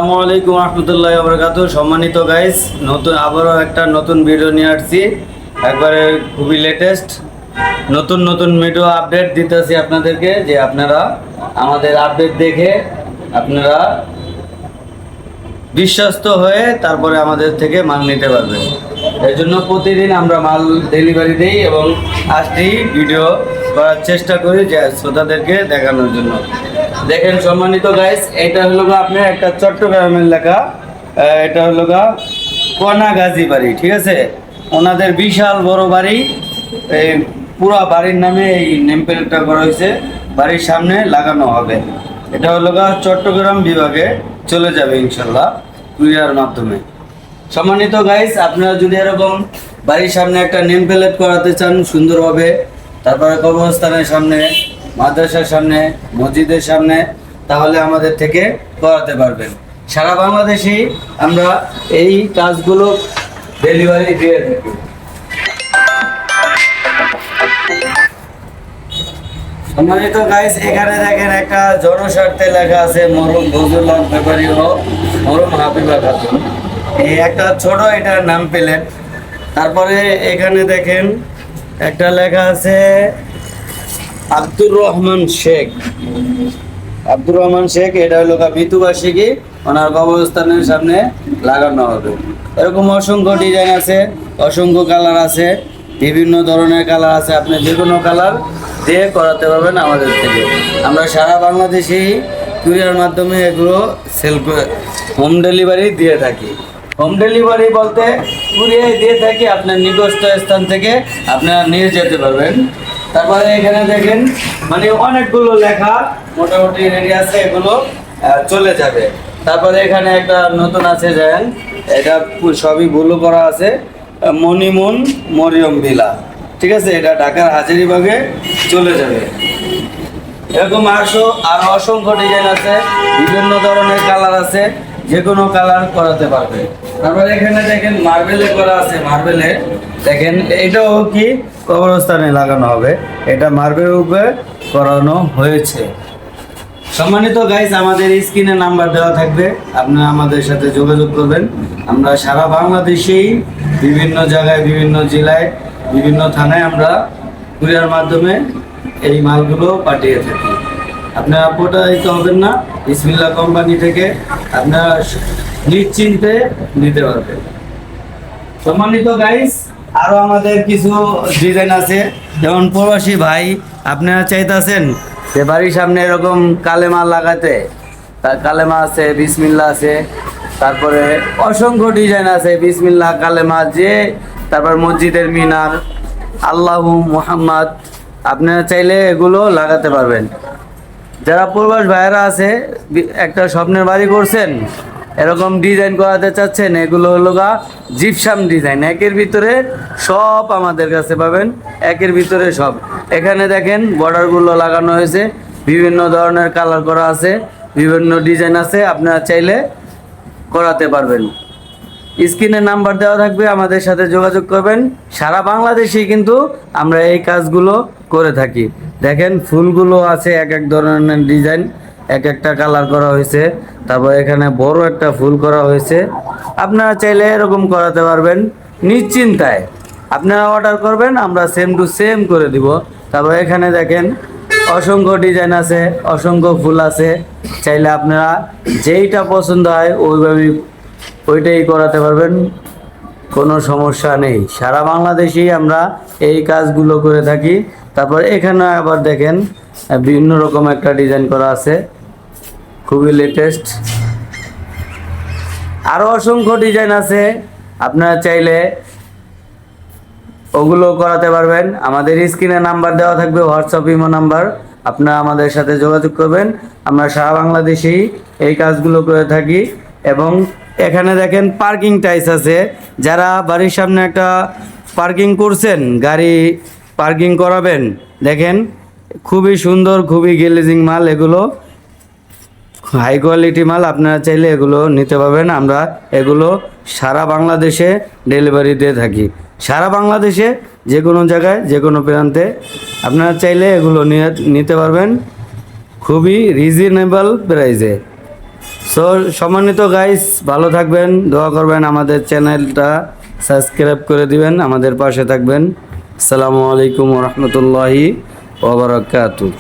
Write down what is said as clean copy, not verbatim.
আসসালামু আলাইকুম রহমতুল্লাহি ওয়া বারাকাতুহু। সম্মানিত গাইস, আবারও একটা নতুন ভিডিও নিয়ে আসছি। একবারে খুবই লেটেস্ট নতুন নতুন ভিডিও আপডেট দিতেছি আপনাদেরকে, যে আপনারা আমাদের আপডেট দেখে আপনারা বিশ্বস্ত হয়ে তারপরে আমাদের থেকে মাল নিতে পারবেন। এর জন্য প্রতিদিন আমরা মাল ডেলিভারি দিই এবং আজটি ভিডিও করার চেষ্টা করি যে শ্রোতাদেরকে দেখানোর জন্য। দেখেন সম্মানিত গাইস, এটা হলো আপনার একটা চট্টগ্রামের লেখা, এটা হলো কনা গাজী বাড়ি, ঠিক আছে। ওনাদের বিশাল বড় বাড়ি, এই পুরো বাড়ির নামে এই নেম প্লেটটা করা হয়েছে, বাড়ির সামনে লাগানো হবে। এটা হলো চট্টগ্রাম বিভাগে চলে যাবে ইনশাল্লাহ কুরিয়ার মাধ্যমে। সম্মানিত গাইস, আপনারা যদি এরকম বাড়ির সামনে একটা নেম প্লেট করাতে চান সুন্দরভাবে, তারপরে কবরস্থানের সামনে, মাদ্রাসার সামনে, মসজিদের সামনে, তাহলে আমাদের থেকে করাতে পারবেন। সারা বাংলাদেশেই আমরা এই কাজগুলো ডেলিভারি দিয়ে থাকি। সম্মানিত গাইস, এখানে দেখেন একটা জনস্বার্থে লেখা আছে মরহুম ফজলুল হক ব্যাপারী ও মরহুম হাবিবা খাতুন। এই একটা ছোট এটার নাম প্লেট। তারপরে এখানে দেখেন একটা লেখা আছে আব্দুর রহমান শেখ। আব্দুর রহমান শেখ, এটা হলো মৃত্যুবার্ষিকী, ওনার কবরস্থানের সামনে লাগানো হবে। এরকম অসংখ্য ডিজাইন আছে, অসংখ্য কালার আছে, বিভিন্ন ধরনের কালার আছে। আপনি যে কোনো কালার দিয়ে করাতে পারবেন আমাদের থেকে। আমরা সারা বাংলাদেশেই কুরিয়ার মাধ্যমে এগুলো হোম ডেলিভারি দিয়ে থাকি। হোম ডেলিভারি বলতে কুরিয়ার দিয়ে থাকি, আপনার নিকটস্থ স্থান থেকে আপনারা নিয়ে যেতে পারবেন। তারপরে এখানে দেখেন মানে অনেকগুলো লেখা মোটামুটি রেডি আছে, এগুলো চলে যাবে। তারপরে এখানে একটা নতুন আছে, দেখেন এটা সবই ব্লু করা আছে, মনিমুন মরিয়ম বিলা, ঠিক আছে। এটা ঢাকার হাজারীবাগে চলে যাবে। এরকম আর অসংখ্য ডিজাইন আছে, বিভিন্ন ধরনের কালার আছে, যে কোনো কালার করাতে পারবে। তারপরে এখানে দেখেন মার্বেলে করা আছে, মার্বেলে দেখেন এটাও কি কবরস্থানে লাগানো হবে, এটা মার্বেলের উপরে করানো হয়েছে। সম্মানিত গাইস, আমাদের স্ক্রিনে নাম্বার দেওয়া থাকবে, আপনারা আমাদের সাথে যোগাযোগ করবেন। আমরা সারা বাংলাদেশেই বিভিন্ন জায়গায়, বিভিন্ন জেলায়, বিভিন্ন থানায় আমরা কুরিয়ার মাধ্যমে এই মালগুলো পাঠিয়ে থাকি। আপনারা প্রতারিত হবেন না, বিসমিল্লাহ কোম্পানি থেকে আপনারা নিশ্চিন্তে নিতে পারবেন। সম্মানিত গাইস, আরও আমাদের কিছু ডিজাইন আছে, যেমন প্রবাসী ভাই আপনারা চাইতেছেন যে বাড়ির সামনে এরকম কালেমা লাগাতে, তার কালেমা আছে, বিসমিল্লাহ আছে, তারপরে অসংখ্য ডিজাইন আছে, বিসমিল্লাহ, কালেমা, যে তারপর মসজিদের মিনার, আল্লাহু মুহাম্মদ, আপনারা চাইলে এগুলো লাগাতে পারবেন। যারা প্রবাস ভাইয়েরা আছে, একটা স্বপ্নের বাড়ি করছেন, এরকম ডিজাইন করাতে চাচ্ছেন, এগুলো হলো জিপসাম ডিজাইন, একের ভিতরে সব আমাদের কাছে পাবেন, একের ভিতরে সব। এখানে দেখেন বর্ডারগুলো লাগানো হয়েছে, বিভিন্ন ধরনের কালার করা আছে, বিভিন্ন ডিজাইন আছে, আপনারা চাইলে করাতে পারবেন। স্ক্রিনে নাম্বার দেওয়া থাকবে, আমাদের সাথে যোগাযোগ করবেন। সারা বাংলাদেশেই কিন্তু আমরা এই কাজগুলো করে থাকি। দেখেন ফুলগুলো আছে, এক এক ধরনের ডিজাইন, এক একটা কালার করা হয়েছে। তারপর এখানে বড় একটা ফুল করা হয়েছে, আপনারা চাইলে এরকম করাতে পারবেন নিশ্চিন্তায়। আপনারা অর্ডার করবেন, আমরা সেম টু সেম করে দিব। তারপর এখানে দেখেন অসংখ্য ডিজাইন আছে, অসংখ্য ফুল আছে, চাইলে আপনারা যেইটা পছন্দ হয় ওইটাই করাতে পারবেন, কোনো সমস্যা নেই। সারা বাংলাদেশেই আমরা এই কাজগুলো করে থাকি। তারপর এখানে আবার দেখেন বিভিন্ন রকম একটা ডিজাইন করা আছে, খুবই লেটেস্ট। আরও অসংখ্য ডিজাইন আছে, আপনারা চাইলে ওগুলো করাতে পারবেন। আমাদের স্ক্রিনে নাম্বার দেওয়া থাকবে, হোয়াটসঅ্যাপ ইমো নাম্বার, আপনারা আমাদের সাথে যোগাযোগ করবেন। আমরা সারা বাংলাদেশেই এই কাজগুলো করে থাকি। এবং এখানে দেখেন পার্কিং টাইস আছে, যারা বাড়ির সামনে একটা পার্কিং করছেন, গাড়ি পার্কিং করাবেন, দেখেন খুবই সুন্দর, খুবই গ্লেজিং মাল, এগুলো হাই কোয়ালিটি মাল, আপনারা চাইলে এগুলো নিতে পারবেন। আমরা এগুলো সারা বাংলাদেশে ডেলিভারি দিয়ে থাকি, সারা বাংলাদেশে যে কোনো জায়গায়, যে কোনো প্রান্তে আপনারা চাইলে এগুলো নিতে পারবেন খুবই রিজনেবল প্রাইসে। সো সম্মানিত গাইস, ভালো থাকবেন, দোয়া করবেন, আমাদের চ্যানেলটা সাবস্ক্রাইব করে দিবেন, আমাদের পাশে থাকবেন। আসসালামু আলাইকুম ওয়া রাহমাতুল্লাহি ওয়া বারাকাতুহু।